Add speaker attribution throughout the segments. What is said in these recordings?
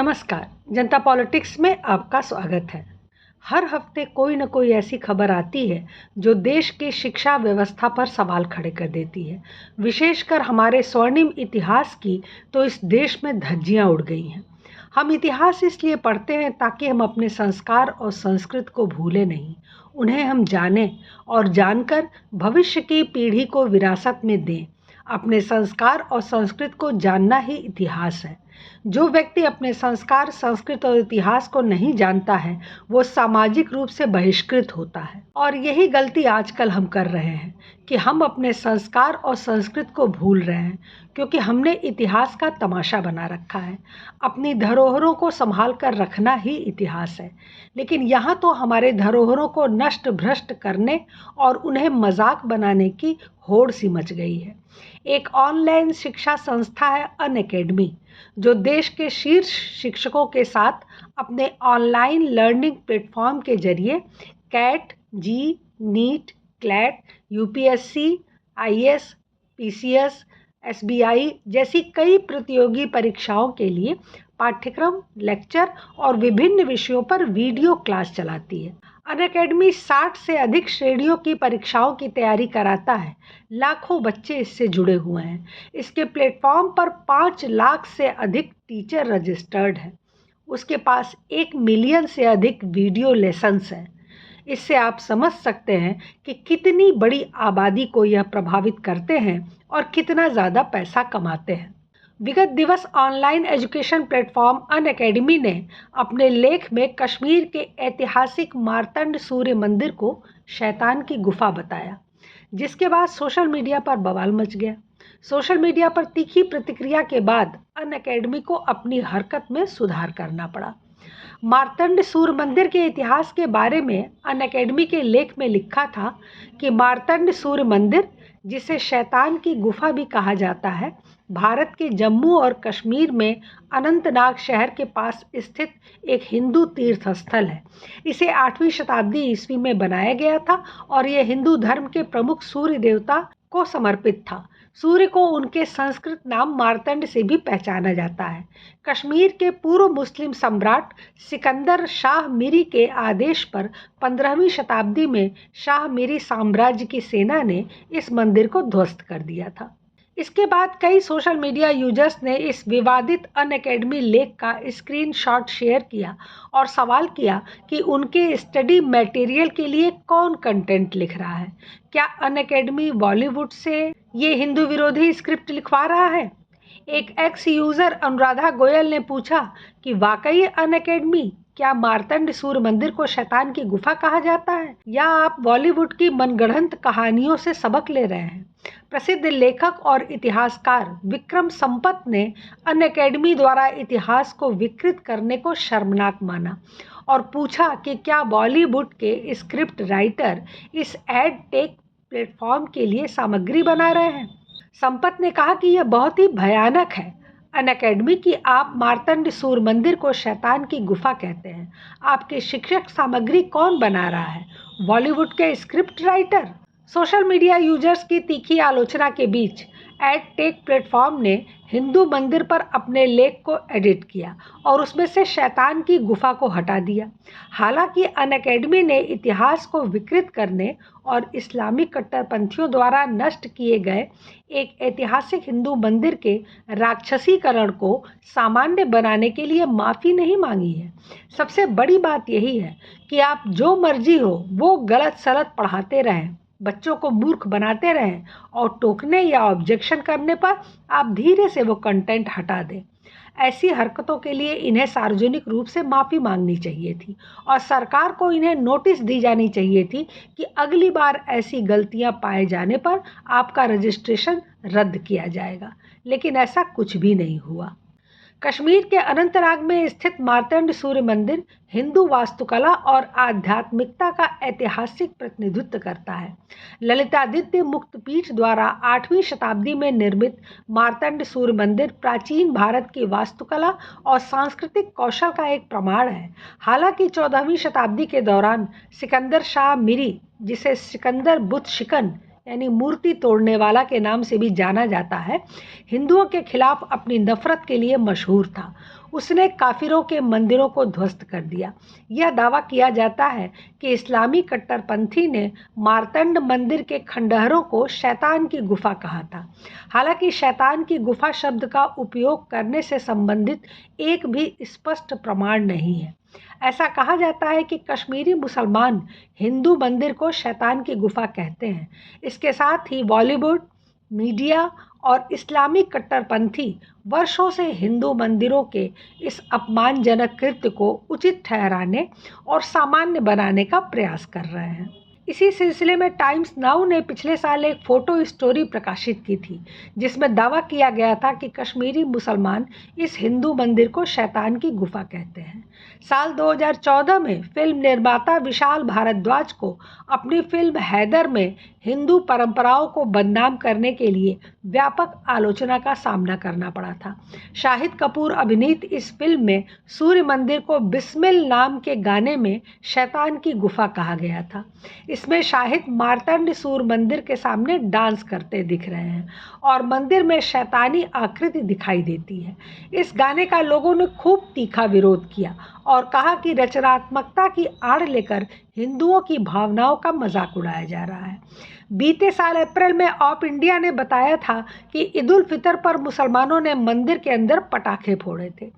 Speaker 1: नमस्कार। जनता पॉलिटिक्स में आपका स्वागत है। हर हफ्ते कोई न कोई ऐसी खबर आती है जो देश की शिक्षा व्यवस्था पर सवाल खड़े कर देती है। विशेषकर हमारे स्वर्णिम इतिहास की तो इस देश में धज्जियां उड़ गई हैं। हम इतिहास इसलिए पढ़ते हैं ताकि हम अपने संस्कार और संस्कृति को भूलें नहीं, उन्हें हम जानें और जानकर भविष्य की पीढ़ी को विरासत में दें। अपने संस्कार और संस्कृति को जानना ही इतिहास है। जो व्यक्ति अपने संस्कार, संस्कृति और इतिहास को नहीं जानता है, वो सामाजिक रूप से बहिष्कृत होता है। और यही गलती आजकल हम कर रहे हैं कि हम अपने संस्कार और संस्कृति को भूल रहे हैं, क्योंकि हमने इतिहास का तमाशा बना रखा है। अपनी धरोहरों को संभाल कर रखना ही इतिहास है, लेकिन यहाँ तो हमारे धरोहरों को नष्ट भ्रष्ट करने और उन्हें मजाक बनाने की होड़ सी मच गई है। एक ऑनलाइन शिक्षा संस्था है अनअकैडमी, जो देश के शीर्ष शिक्षकों के साथ अपने ऑनलाइन लर्निंग प्लेटफॉर्म के जरिए CAT, JEE, NEET, CLAT, UPSC, IAS, PCS, SBI जैसी कई प्रतियोगी परीक्षाओं के लिए पाठ्यक्रम, लेक्चर और विभिन्न विषयों पर वीडियो क्लास चलाती है। अनअकैडमी 60 से अधिक श्रेणियों की परीक्षाओं की तैयारी कराता है। लाखों बच्चे इससे जुड़े हुए हैं। इसके प्लेटफॉर्म पर 5 लाख से अधिक टीचर रजिस्टर्ड हैं। उसके पास 1 मिलियन से अधिक वीडियो लेसन्स हैं। इससे आप समझ सकते हैं कि कितनी बड़ी आबादी को यह प्रभावित करते हैं और कितना ज़्यादा पैसा कमाते हैं। विगत दिवस ऑनलाइन एजुकेशन प्लेटफॉर्म अनअकैडमी ने अपने लेख में कश्मीर के ऐतिहासिक मार्तंड सूर्य मंदिर को शैतान की गुफा बताया, जिसके बाद सोशल मीडिया पर बवाल मच गया। सोशल मीडिया पर तीखी प्रतिक्रिया के बाद अनअकैडमी को अपनी हरकत में सुधार करना पड़ा। मार्तंड सूर्य मंदिर के इतिहास के बारे में अनअकैडमी के लेख में लिखा था कि मार्तंड सूर्य मंदिर, जिसे शैतान की गुफा भी कहा जाता है, भारत के जम्मू और कश्मीर में अनंतनाग शहर के पास स्थित एक हिंदू तीर्थ स्थल है। इसे 8वीं शताब्दी ईस्वी में बनाया गया था और यह हिंदू धर्म के प्रमुख सूर्य देवता को समर्पित था। सूर्य को उनके संस्कृत नाम मार्तंड से भी पहचाना जाता है। कश्मीर के पूर्व मुस्लिम सम्राट सिकंदर शाह मीरी के आदेश पर 15वीं शताब्दी में शाह मीरी साम्राज्य की सेना ने इस मंदिर को ध्वस्त कर दिया था। इसके बाद कई सोशल मीडिया यूजर्स ने इस विवादित अनअकैडमी लेख का स्क्रीनशॉट शेयर किया और सवाल किया कि उनके स्टडी मटेरियल के लिए कौन कंटेंट लिख रहा है। क्या अनअकैडमी बॉलीवुड से ये हिंदू विरोधी स्क्रिप्ट लिखवा रहा है? एक एक्स यूजर अनुराधा गोयल ने पूछा कि वाकई अनअकैडमी, क्या मार्तंड सूर्य मंदिर को शैतान की गुफा कहा जाता है, या आप बॉलीवुड की मनगढ़ंत कहानियों से सबक ले रहे हैं? प्रसिद्ध लेखक और इतिहासकार विक्रम संपत ने अनअकैडमी द्वारा इतिहास को विकृत करने को शर्मनाक माना और पूछा कि क्या बॉलीवुड के स्क्रिप्ट राइटर इस एड टेक प्लेटफॉर्म के लिए सामग्री बना रहे हैं। संपत ने कहा कि यह बहुत ही भयानक है अनअकैडमी की आप मार्तंड सूर्य मंदिर को शैतान की गुफा कहते हैं। आपके शिक्षक सामग्री कौन बना रहा है? बॉलीवुड के script writer? Social media users की तीखी आलोचना के बीच एड टेक प्लेटफॉर्म ने हिंदू मंदिर पर अपने लेख को एडिट किया और उसमें से शैतान की गुफा को हटा दिया। हालांकि अनअकैडमी ने इतिहास को विकृत करने और इस्लामिक कट्टरपंथियों द्वारा नष्ट किए गए एक ऐतिहासिक हिंदू मंदिर के राक्षसीकरण को सामान्य बनाने के लिए माफ़ी नहीं मांगी है। सबसे बड़ी बात यही है कि आप जो मर्जी हो वो गलत सलत पढ़ाते रहें, बच्चों को मूर्ख बनाते रहें और टोकने या ऑब्जेक्शन करने पर आप धीरे से वो कंटेंट हटा दें। ऐसी हरकतों के लिए इन्हें सार्वजनिक रूप से माफ़ी मांगनी चाहिए थी और सरकार को इन्हें नोटिस दी जानी चाहिए थी कि अगली बार ऐसी गलतियां पाए जाने पर आपका रजिस्ट्रेशन रद्द किया जाएगा। लेकिन ऐसा कुछ भी नहीं हुआ। कश्मीर के अनंतनाग में स्थित मार्तंड सूर्य मंदिर हिंदू वास्तुकला और आध्यात्मिकता का ऐतिहासिक प्रतिनिधित्व करता है। ललितादित्य मुक्तपीठ द्वारा 8वीं शताब्दी में निर्मित मार्तंड सूर्य मंदिर प्राचीन भारत की वास्तुकला और सांस्कृतिक कौशल का एक प्रमाण है। हालांकि 14वीं शताब्दी के दौरान सिकंदर शाह मीरी, जिसे सिकंदर बुत शिकन यानी मूर्ति तोड़ने वाला के नाम से भी जाना जाता है, हिंदुओं के खिलाफ अपनी नफरत के लिए मशहूर था। उसने काफिरों के मंदिरों को ध्वस्त कर दिया। यह दावा किया जाता है कि इस्लामी कट्टरपंथी ने मार्तंड मंदिर के खंडहरों को शैतान की गुफा कहा था। हालांकि शैतान की गुफा शब्द का उपयोग करने से संबंधित एक भी स्पष्ट प्रमाण नहीं है। ऐसा कहा जाता है कि कश्मीरी मुसलमान हिंदू मंदिर को शैतान की गुफा कहते हैं। इसके साथ ही बॉलीवुड, मीडिया और इस्लामी कट्टरपंथी वर्षों से हिंदू मंदिरों के इस अपमानजनक कृत्य को उचित ठहराने और सामान्य बनाने का प्रयास कर रहे हैं। इसी सिलसिले में टाइम्स नाउ ने पिछले साल एक फोटो स्टोरी प्रकाशित की थी, जिसमें दावा किया गया था कि कश्मीरी मुसलमान इस हिंदू मंदिर को शैतान की गुफा कहते हैं। साल 2014 में फिल्म निर्माता विशाल भारद्वाज को अपनी फिल्म हैदर में हिंदू परंपराओं को बदनाम करने के लिए व्यापक आलोचना का सामना करना पड़ा था। शाहिद कपूर अभिनीत इस फिल्म में सूर्य मंदिर को बिस्मिल नाम के गाने में शैतान की गुफा कहा गया था। इसमें शाहिद मार्तंड सूर्य मंदिर के सामने डांस करते दिख रहे हैं और मंदिर में शैतानी आकृति दिखाई देती है। इस गाने का लोगों ने खूब तीखा विरोध किया और कहा कि रचनात्मकता की आड़ लेकर हिंदुओं की भावनाओं का मजाक उड़ाया जा रहा है। बीते साल अप्रैल में ऑप इंडिया ने बताया था कि ईद उल फितर पर मुसलमानों ने मंदिर के अंदर पटाखे फोड़े थे।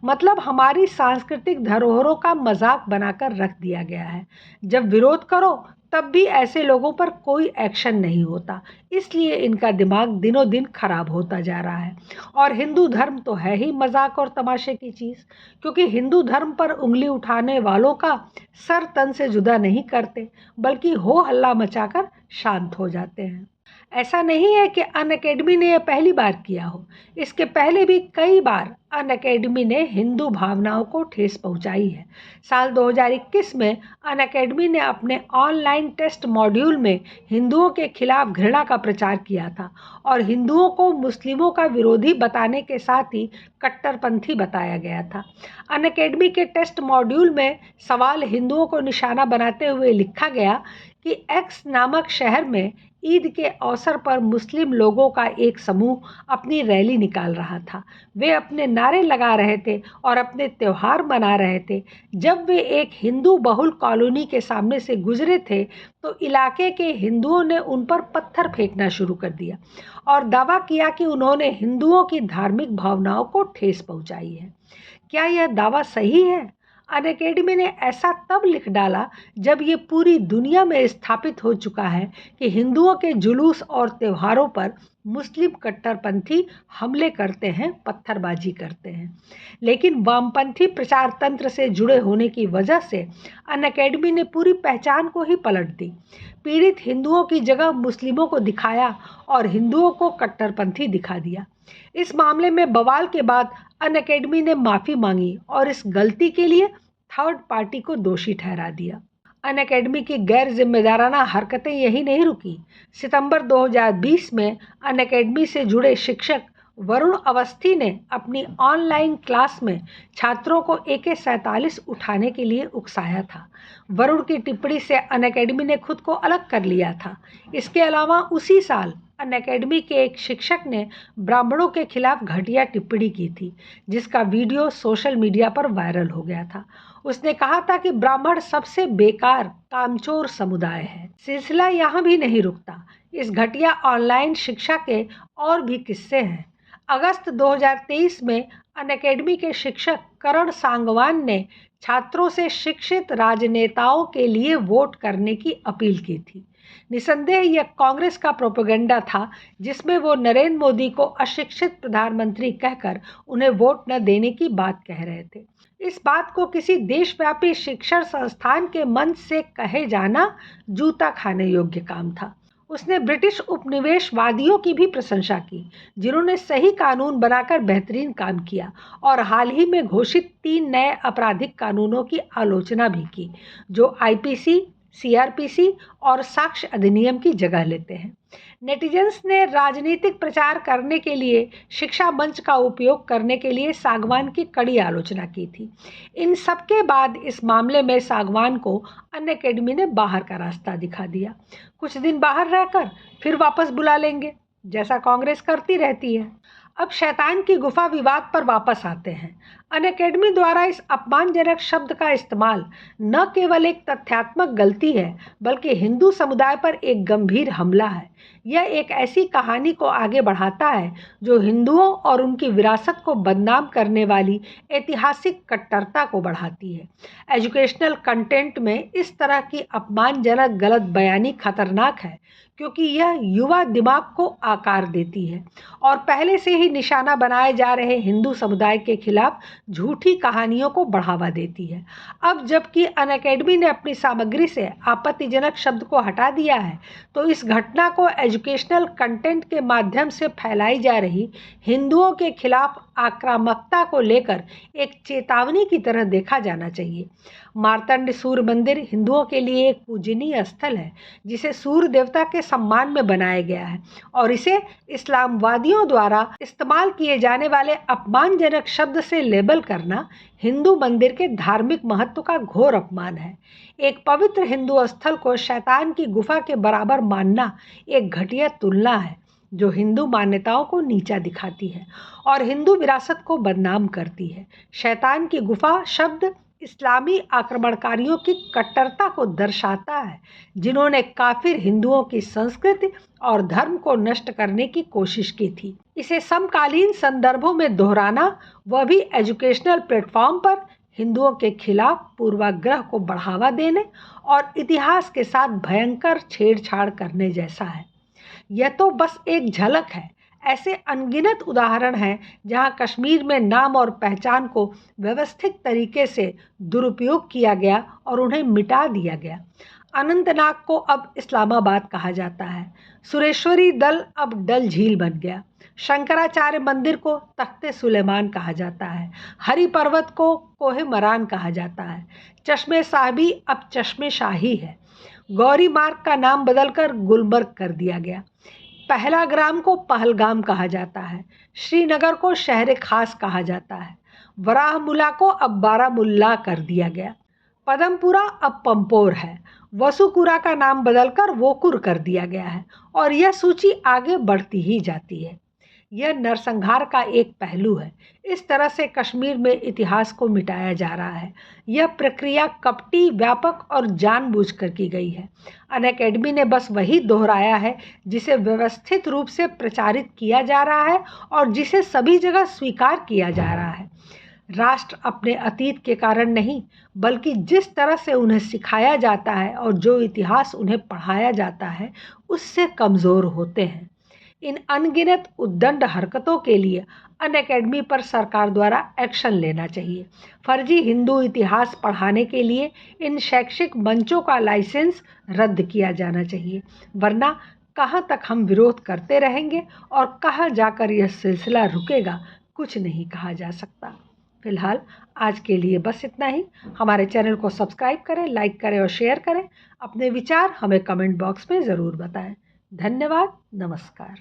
Speaker 1: मतलब हमारी सांस्कृतिक धरोहरों का मजाक बनाकर रख दिया गया है। जब विरोध करो तब भी ऐसे लोगों पर कोई एक्शन नहीं होता, इसलिए इनका दिमाग दिनों दिन खराब होता जा रहा है। और हिंदू धर्म तो है ही मजाक और तमाशे की चीज़, क्योंकि हिंदू धर्म पर उंगली उठाने वालों का सर तन से जुदा नहीं करते, बल्कि हो हल्ला मचाकर शांत हो जाते हैं। ऐसा नहीं है कि अनअकैडमी ने यह पहली बार किया हो। इसके पहले भी कई बार अनअकैडमी ने हिंदू भावनाओं को ठेस पहुंचाई है। साल 2021 में अनअकैडमी ने अपने ऑनलाइन टेस्ट मॉड्यूल में हिंदुओं के खिलाफ घृणा का प्रचार किया था और हिंदुओं को मुस्लिमों का विरोधी बताने के साथ ही कट्टरपंथी बताया गया था। अनअकैडमी के टेस्ट मॉड्यूल में सवाल हिंदुओं को निशाना बनाते हुए लिखा गया कि एक्स नामक शहर में ईद के अवसर पर मुस्लिम लोगों का एक समूह अपनी रैली निकाल रहा था। वे अपने नारे लगा रहे थे और अपने त्यौहार मना रहे थे। जब वे एक हिंदू बहुल कॉलोनी के सामने से गुजरे थे तो इलाके के हिंदुओं ने उन पर पत्थर फेंकना शुरू कर दिया और दावा किया कि उन्होंने हिंदुओं की धार्मिक भावनाओं को ठेस पहुंचाई है। क्या यह दावा सही है? अनअकैडमी ने ऐसा तब लिख डाला जब ये पूरी दुनिया में स्थापित हो चुका है कि हिंदुओं के जुलूस और त्योहारों पर मुस्लिम कट्टरपंथी हमले करते हैं, पत्थरबाजी करते हैं। लेकिन वामपंथी प्रचार तंत्र से जुड़े होने की वजह से अनअकैडमी ने पूरी पहचान को ही पलट दी। पीड़ित हिंदुओं की जगह मुस्लिमों को दिखाया और हिंदुओं को कट्टरपंथी दिखा दिया। इस मामले में बवाल के बाद अनअकैडमी ने माफ़ी मांगी और इस गलती के लिए थर्ड पार्टी को दोषी ठहरा दिया। अनअकैडमी की गैर जिम्मेदाराना हरकतें यही नहीं रुकी। सितंबर 2020 में अनअकैडमी से जुड़े शिक्षक वरुण अवस्थी ने अपनी ऑनलाइन क्लास में छात्रों को AK-47 उठाने के लिए उकसाया था। वरुण की टिप्पणी से अनअकैडमी ने खुद को अलग कर लिया था। इसके अलावा उसी साल अनअकैडमी के एक शिक्षक ने ब्राह्मणों के खिलाफ घटिया टिप्पणी की थी, जिसका वीडियो सोशल मीडिया पर वायरल हो गया था। उसने कहा था कि ब्राह्मण सबसे बेकार कामचोर समुदाय है। सिलसिला यहाँ भी नहीं रुकता। इस घटिया ऑनलाइन शिक्षा के और भी किस्से हैं। अगस्त 2023 में अनअकैडमी के शिक्षक करण सांगवान ने छात्रों से शिक्षित राजनेताओं के लिए वोट करने की अपील की थी। निसंदेह यह कांग्रेस का प्रोपेगेंडा था, जिसमें वो नरेंद्र मोदी को अशिक्षित प्रधानमंत्री कहकर उन्हें वोट न देने की बात कह रहे थे। इस बात को किसी देशव्यापी शिक्षण संस्थान के मंच से कहे जाना जूता खाने योग्य काम था। उसने ब्रिटिश उपनिवेशवादियों की भी प्रशंसा की, जिन्होंने सही कानून बनाकर बेहतरीन काम किया और हाल ही में घोषित 3 नए आपराधिक कानूनों की आलोचना भी की, जो IPC, CRPC और साक्ष्य अधिनियम की जगह लेते हैं। नेटिजन्स ने राजनीतिक प्रचार करने के लिए शिक्षा मंच का उपयोग करने के लिए सागवान की कड़ी आलोचना की थी। इन सब के बाद इस मामले में सागवान को अनअकैडमी ने बाहर का रास्ता दिखा दिया। कुछ दिन बाहर रहकर फिर वापस बुला लेंगे, जैसा कांग्रेस करती रहती है। अब शैतान की गुफा विवाद पर वापस आते हैं। अनअकैडमी द्वारा इस अपमानजनक शब्द का इस्तेमाल न केवल एक तथ्यात्मक गलती है, बल्कि हिंदू समुदाय पर एक गंभीर हमला है। यह एक ऐसी कहानी को आगे बढ़ाता है जो हिंदुओं और उनकी विरासत को बदनाम करने वाली ऐतिहासिक कट्टरता को बढ़ाती है। एजुकेशनल कंटेंट में इस तरह की अपमानजनक गलत बयानी खतरनाक है, क्योंकि यह युवा दिमाग को आकार देती है और पहले से ही निशाना बनाए जा रहे हिंदू समुदाय के खिलाफ झूठी कहानियों को बढ़ावा देती है। अब जबकि अनअकैडमी ने अपनी सामग्री से आपत्तिजनक शब्द को हटा दिया है, तो इस घटना को एजुकेशनल कंटेंट के माध्यम से फैलाई जा रही हिंदुओं के खिलाफ आक्रामकता को लेकर एक चेतावनी की तरह देखा जाना चाहिए। मार्तंड सूर्य मंदिर हिंदुओं के लिए एक पूजनीय स्थल है, जिसे सूर्य देवता के सम्मान में बनाया गया है, और इसे इस्लामवादियों द्वारा इस्तेमाल किए जाने वाले अपमानजनक शब्द से लेबल करना हिंदू मंदिर के धार्मिक महत्व का घोर अपमान है। एक पवित्र हिंदू स्थल को शैतान की गुफा के बराबर मानना एक घटिया तुलना है, जो हिंदू मान्यताओं को नीचा दिखाती है और हिंदू विरासत को बदनाम करती है। शैतान की गुफा शब्द इस्लामी आक्रमणकारियों की कट्टरता को दर्शाता है, जिन्होंने काफिर हिंदुओं की संस्कृति और धर्म को नष्ट करने की कोशिश की थी। इसे समकालीन संदर्भों में दोहराना, वह भी एजुकेशनल प्लेटफॉर्म पर, हिंदुओं के खिलाफ पूर्वाग्रह को बढ़ावा देने और इतिहास के साथ भयंकर छेड़छाड़ करने जैसा है। यह तो बस एक झलक है। ऐसे अनगिनत उदाहरण हैं जहां कश्मीर में नाम और पहचान को व्यवस्थित तरीके से दुरुपयोग किया गया और उन्हें मिटा दिया गया। अनंतनाग को अब इस्लामाबाद कहा जाता है। सुरेश्वरी दल अब डल झील बन गया। शंकराचार्य मंदिर को तख्ते सुलेमान कहा जाता है। हरि पर्वत को कोहे मरान कहा जाता है। चश्मे साहिबी अब चश्मे शाही है। गौरी मार्ग का नाम बदलकर गुलमर्ग कर दिया गया। पहला ग्राम को पहलगाम कहा जाता है। श्रीनगर को शहर खास कहा जाता है। वराहमुला को अब बारामुल्ला कर दिया गया। पदमपुरा अब पंपोर है। वसुकुरा का नाम बदलकर वोकुर कर दिया गया है और यह सूची आगे बढ़ती ही जाती है। यह नरसंहार का एक पहलू है। इस तरह से कश्मीर में इतिहास को मिटाया जा रहा है। यह प्रक्रिया कपटी, व्यापक और जानबूझकर की गई है। अनअकैडमी ने बस वही दोहराया है जिसे व्यवस्थित रूप से प्रचारित किया जा रहा है और जिसे सभी जगह स्वीकार किया जा रहा है। राष्ट्र अपने अतीत के कारण नहीं, बल्कि जिस तरह से उन्हें सिखाया जाता है और जो इतिहास उन्हें पढ़ाया जाता है, उससे कमज़ोर होते हैं। इन अनगिनत उद्दंड हरकतों के लिए अनअकैडमी पर सरकार द्वारा एक्शन लेना चाहिए। फर्जी हिंदू इतिहास पढ़ाने के लिए इन शैक्षिक मंचों का लाइसेंस रद्द किया जाना चाहिए, वरना कहाँ तक हम विरोध करते रहेंगे और कहाँ जाकर यह सिलसिला रुकेगा, कुछ नहीं कहा जा सकता। फिलहाल आज के लिए बस इतना ही। हमारे चैनल को सब्सक्राइब करें, लाइक करें और शेयर करें। अपने विचार हमें कमेंट बॉक्स में ज़रूर बताएं। धन्यवाद। नमस्कार।